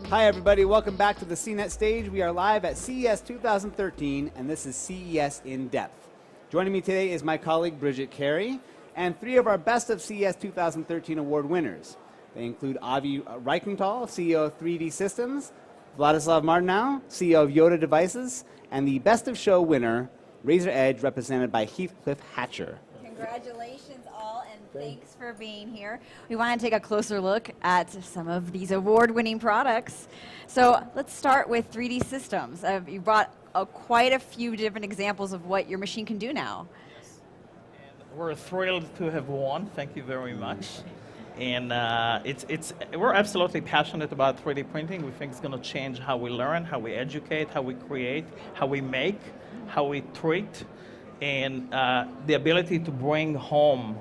Hi everybody, welcome back to the CNET stage. We are live at CES 2013, and this is CES In Depth. Joining me today is my colleague Bridget Carey, and three of our Best of CES 2013 award winners. They include Avi Reichenthal, CEO of 3D Systems, Vladislav Martinau, CEO of Yota Devices, and the Best of Show winner, Razer Edge, represented by Heathcliff Hatcher. Congratulations all, and thanks for being here. We want to take a closer look at some of these award-winning products. So let's start with 3D Systems. You brought quite a few different examples of what your machine can do now. Yes. And we're thrilled to have won. Thank you very much. And we're absolutely passionate about 3D printing. We think it's going to change how we learn, how we educate, how we create, how we make, how we treat, and the ability to bring home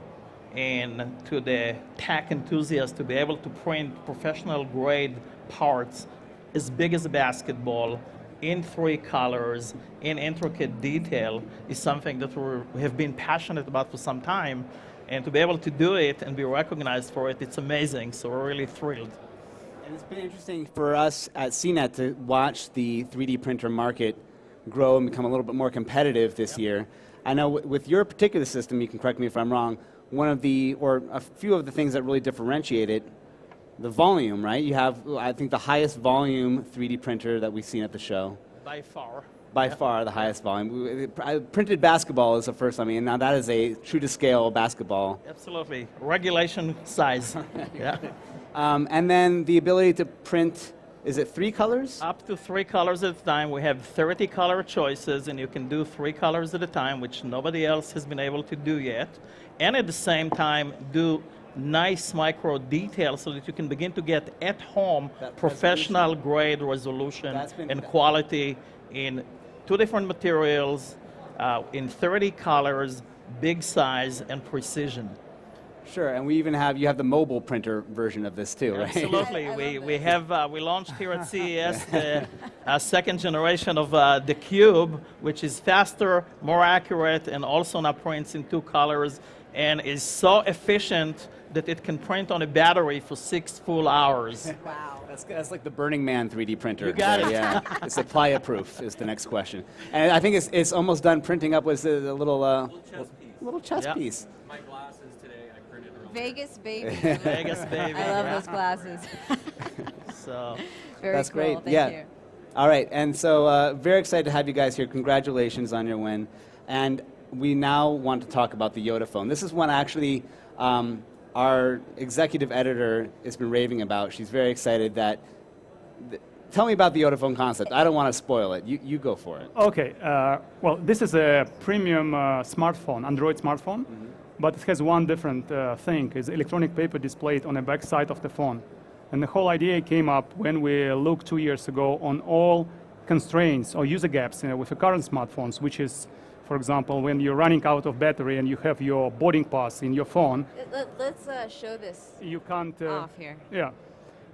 and to the tech enthusiast to be able to print professional grade parts as big as a basketball in 3 colors, in intricate detail, is something that we have been passionate about for some time. And to be able to do it and be recognized for it, it's amazing. So we're really thrilled. And it's been interesting for us at CNET to watch the 3D printer market grow and become a little bit more competitive this year. I know with your particular system, you can correct me if I'm wrong, one of the, or a few of the things that really differentiate it, the volume, right? You have, I think, the highest volume 3D printer that we've seen at the show. By far. By far the highest volume. Printed basketball is the first, and now that is a true to scale basketball. Absolutely. Regulation size. Yeah. And then the ability to print, is it 3 colors? Up to 3 colors at a time. We have 30 color choices, and you can do 3 colors at a time, which nobody else has been able to do yet. And at the same time, do nice micro details so that you can begin to get at home professional grade resolution and quality in 2 different materials, in 30 colors, big size, and precision. Sure, and we even have, you have the mobile printer version of this too, right? Absolutely. We launched here at CES the second generation of the Cube, which is faster, more accurate, and also now prints in 2 colors, and is so efficient that it can print on a battery for 6 full hours. Wow. That's like the Burning Man 3D printer. You got it. Yeah, it's Applia proof is the next question. And I think it's almost done printing up with a little chess piece. My glasses today, I printed them. Vegas baby. Vegas baby. I love those glasses. So Very that's cool. great. Thank you. All right, and so very excited to have you guys here. Congratulations on your win. And we now want to talk about the Yota phone. This is one actually our executive editor has been raving about. She's very excited that. Tell me about the Yota phone concept. I don't want to spoil it. You go for it. Okay. Well, this is a premium smartphone, Android smartphone, but it has one different thing. It's electronic paper displayed on the back side of the phone. And the whole idea came up when we looked 2 years ago on all constraints or user gaps with the current smartphones, which is, for example, when you're running out of battery and you have your boarding pass in your phone. Let's show this You can't off here. Yeah,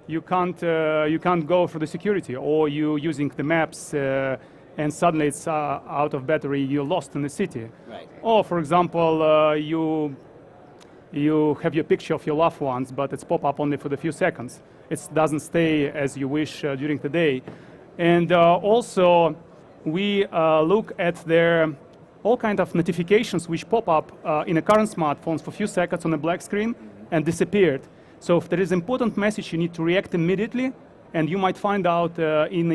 you can't go through the security, or you're using the maps and suddenly it's out of battery. You're lost in the city. Right. Or, for example, you have your picture of your loved ones, but it's pop up only for the few seconds. It doesn't stay as you wish during the day. And also, we look at their all kind of notifications which pop up in the current smartphones for a few seconds on the black screen and disappeared. So if there is important message, you need to react immediately, and you might find out in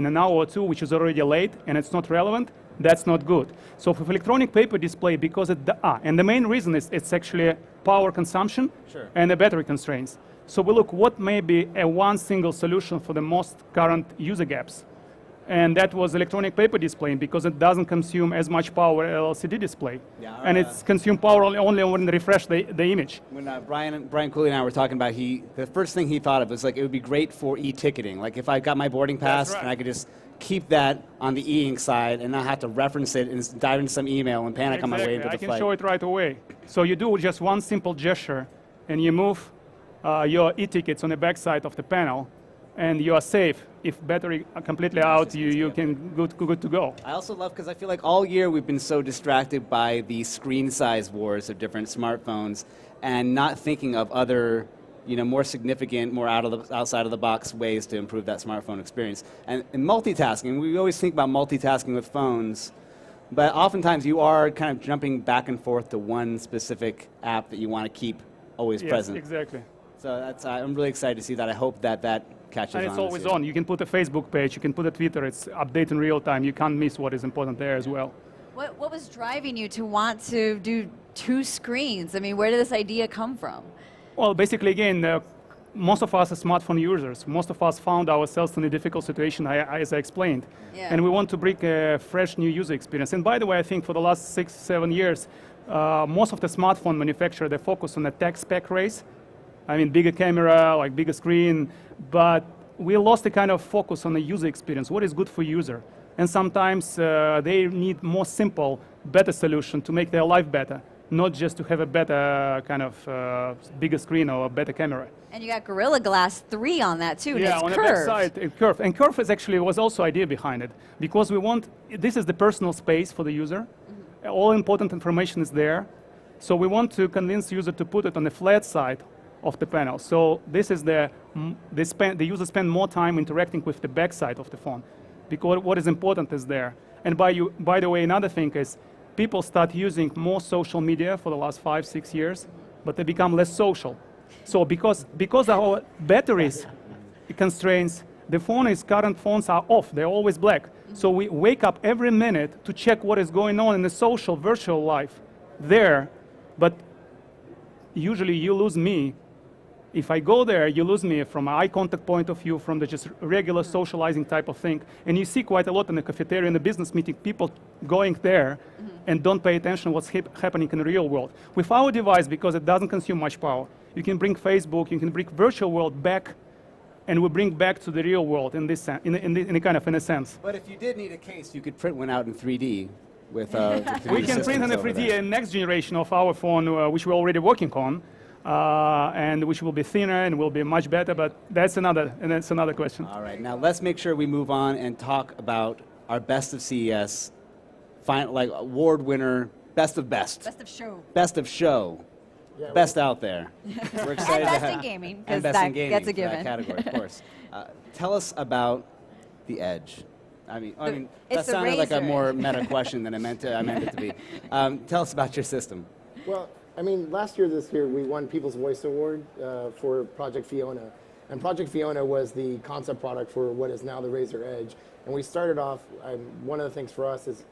an hour or 2, which is already late and it's not relevant. That's not good. So for electronic paper display, because and the main reason is it's actually power consumption and the battery constraints. So we look what may be a one single solution for the most current user gaps. And that was electronic paper display, because it doesn't consume as much power as LCD display. Yeah, and it's consume power only when you refresh the image. When Brian Cooley and I were talking about, the first thing he thought of was like it would be great for e-ticketing. Like if I got my boarding pass and I could just keep that on the e-ink side and not have to reference it and dive into some email and panic on my way into the flight. I can show it right away. So you do just one simple gesture and you move your e-tickets on the back side of the panel, and you are safe. If battery are completely out, you can good to go. I also love, because I feel like all year we've been so distracted by the screen size wars of different smartphones and not thinking of other more significant, more outside of the box ways to improve that smartphone experience. And multitasking, we always think about multitasking with phones, but oftentimes you are kind of jumping back and forth to one specific app that you want to keep always present. Exactly. So I'm really excited to see that. I hope that catches on. And it's always on. You can put a Facebook page, you can put a Twitter, it's update in real time. You can't miss what is important there as well. What was driving you to want to do 2 screens? I mean, where did this idea come from? Well, basically, again, most of us are smartphone users. Most of us found ourselves in a difficult situation, as I explained. Yeah. And we want to bring a fresh new user experience. And by the way, I think for the last 6-7 years, most of the smartphone manufacturers, they focus on the tech spec race. I mean, bigger camera, like bigger screen, but we lost the kind of focus on the user experience. What is good for user? And sometimes they need more simple, better solution to make their life better, not just to have a better kind of bigger screen or a better camera. And you got Gorilla Glass 3 on that too, and Yeah, it's on curved. the back side, it curved. And curve is actually was also idea behind it, because we want, this is the personal space for the user. All important information is there. So we want to convince user to put it on the flat side of the panel. So this is the user spend more time interacting with the back side of the phone, because what is important is there. And by the way, another thing is, people start using more social media for the last 5-6 years, but they become less social. So because our batteries constraints, current phones are off, they're always black. So we wake up every minute to check what is going on in the social, virtual life there, but usually you lose me. If I go there, you lose me from an eye contact point of view, from the just regular socializing type of thing. And you see quite a lot in the cafeteria, in the business meeting, people going there and don't pay attention what's happening in the real world. With our device, because it doesn't consume much power, you can bring Facebook, you can bring virtual world back, and we bring back to the real world in this sense, in a sense. But if you did need a case, you could print one out in 3D with 3D We can print in the 3D next generation of our phone, which we're already working on. And which will be thinner and will be much better, but that's another question. All right, now let's make sure we move on and talk about our best of CES, like award winner, best of best. Best of show. Best of show. Yeah, best out there. We're excited And to best in have, gaming, 'cause and best that in gaming gets a for that given. category, of course. Tell us about the Edge. I mean, It's that the sounded like a Razer more Edge. meta question than I meant it to be. Tell us about your system. Well, I mean, this year, we won People's Voice Award for Project Fiona. And Project Fiona was the concept product for what is now the Razer Edge. And we started off, one of the things for us is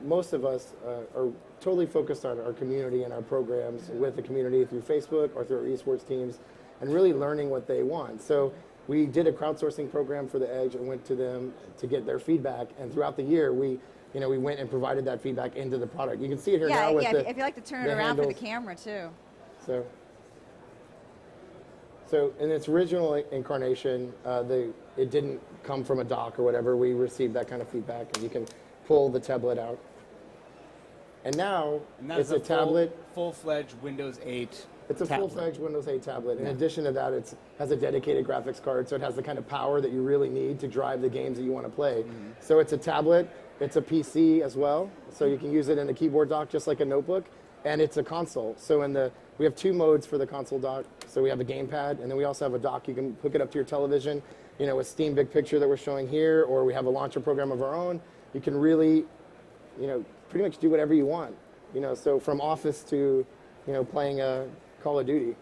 most of us are totally focused on our community and our programs with the community through Facebook or through our esports teams, and really learning what they want. So we did a crowdsourcing program for the Edge and went to them to get their feedback. And throughout the year, we went and provided that feedback into the product. You can see it here now with if you like to turn it the around for the handles. camera too. So in its original incarnation, it didn't come from a dock or whatever. We received that kind of feedback, and you can pull the tablet out. And now it's a tablet. Full-fledged Windows 8. It's a tablet. full-fledged Windows 8 tablet. In addition to that, it has a dedicated graphics card, so it has the kind of power that you really need to drive the games that you want to play. So it's a tablet. It's a PC as well, so you can use it in a keyboard dock just like a notebook, and it's a console. So we have 2 modes for the console dock. So we have a gamepad, and then we also have a dock. You can hook it up to your television, with Steam Big Picture that we're showing here, or we have a launcher program of our own. You can really, pretty much do whatever you want. So from Office to, playing Call of Duty.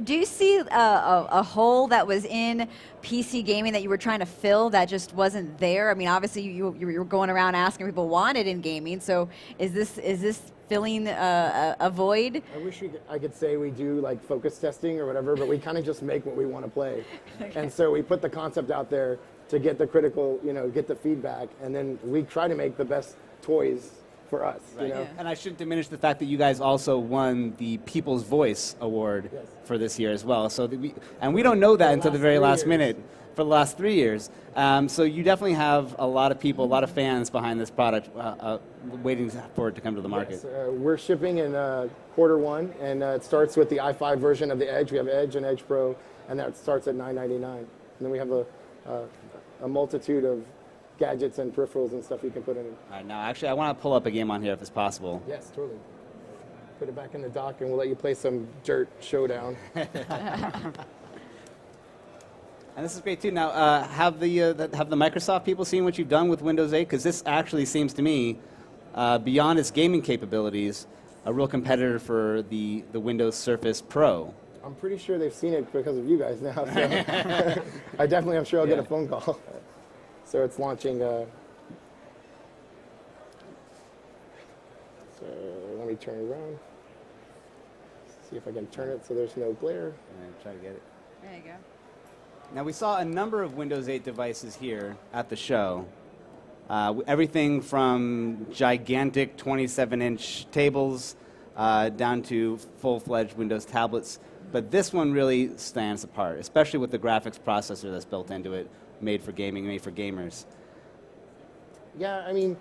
Do you see a hole that was in PC gaming that you were trying to fill that just wasn't there? I mean, obviously you were going around asking people want it in gaming. So is this filling a void? I wish I could say we do like focus testing or whatever, but we kind of just make what we want to play. Okay. And so we put the concept out there to get the critical, get the feedback, and then we try to make the best toys for us. Right. Yeah. And I shouldn't diminish the fact that you guys also won the People's Voice Award for this year as well. So we don't know that until the very last minute for the last 3 years. So you definitely have a lot of people, a lot of fans behind this product waiting for it to come to the market. Yes, we're shipping in Q1, and it starts with the i5 version of the Edge. We have Edge and Edge Pro, and that starts at $999. And then we have a multitude of gadgets and peripherals and stuff you can put in it. All right, now actually I want to pull up a game on here if it's possible. Yes, totally. put it back in the dock, and we'll let you play some Dirt Showdown. And this is great too. Now, have the Microsoft people seen what you've done with Windows 8? Because this actually seems to me, beyond its gaming capabilities, a real competitor for the Windows Surface Pro. I'm pretty sure they've seen it because of you guys now. So I definitely am sure I'll get a phone call. So it's launching. So let me turn it around. See if I can turn it so there's no glare. Try to get it. There you go. Now, we saw a number of Windows 8 devices here at the show. Everything from gigantic 27-inch tables down to full-fledged Windows tablets. But this one really stands apart, especially with the graphics processor that's built into it, made for gaming, made for gamers. Yeah, I mean,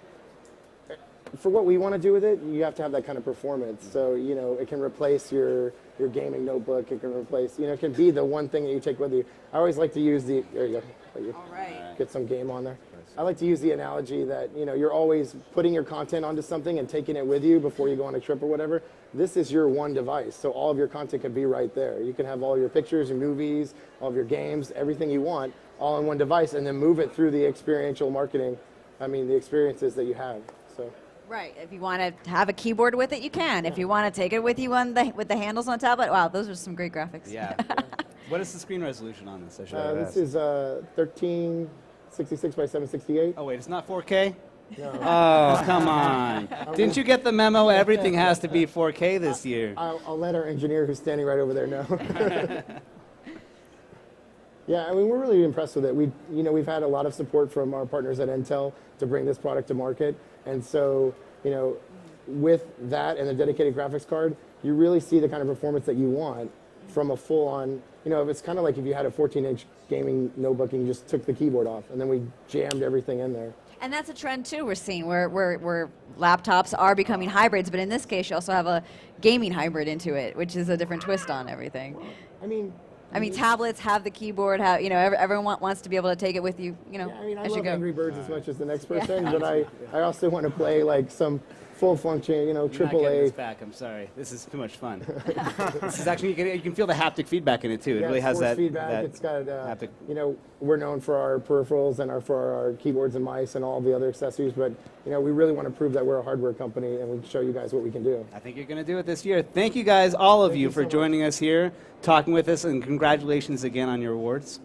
for what we want to do with it, you have to have that kind of performance. So, you know, it can replace your gaming notebook. It can replace, you know, it can be the one thing that you take with you. I always like to use the, there you go. Let you All right. get some game on there. I like to use the analogy that, you know, you're always putting your content onto something and taking it with you before you go on a trip or whatever. This is your one device, so all of your content can be right there. You can have all your pictures, your movies, all of your games, everything you want, all in one device, and then move it through the experiential marketing, the experiences that you have. So. Right. If you want to have a keyboard with it, you can. If you want to take it with you with the handles on the tablet, wow, those are some great graphics. Yeah. What is the screen resolution on this? I should have this asked. is 1366 by 768. Oh, wait, it's not 4K? No. Oh, come on. Didn't you get the memo? Everything has to be 4K this year. I'll let our engineer who's standing right over there know. Yeah, I mean, we're really impressed with it. We've had a lot of support from our partners at Intel to bring this product to market. And so, you know, with that and the dedicated graphics card, you really see the kind of performance that you want from a full-on, you know, it's kind of like if you had a 14-inch gaming notebook and you just took the keyboard off, and then we jammed everything in there. And that's a trend, too, we're seeing, where laptops are becoming hybrids, but in this case, you also have a gaming hybrid into it, which is a different twist on everything. I mean, tablets have the keyboard, you know, everyone wants to be able to take it with you, you know, yeah, I mean, I as you love go. Angry Birds as much as the next person, but I also want to play like some full function, you know, You're not getting this AAA. back. I'm sorry. This is too much fun. This is actually, you can feel the haptic feedback in it, too. It really has force that feedback. that It's got, haptic. you know, we're known for our peripherals and for our keyboards and mice and all the other accessories, but, you know, we really want to prove that we're a hardware company and we can show you guys what we can do. I think you're going to do it this year. Thank you guys, all of you, for so much. joining us here, talking with us, and congratulations again on your awards.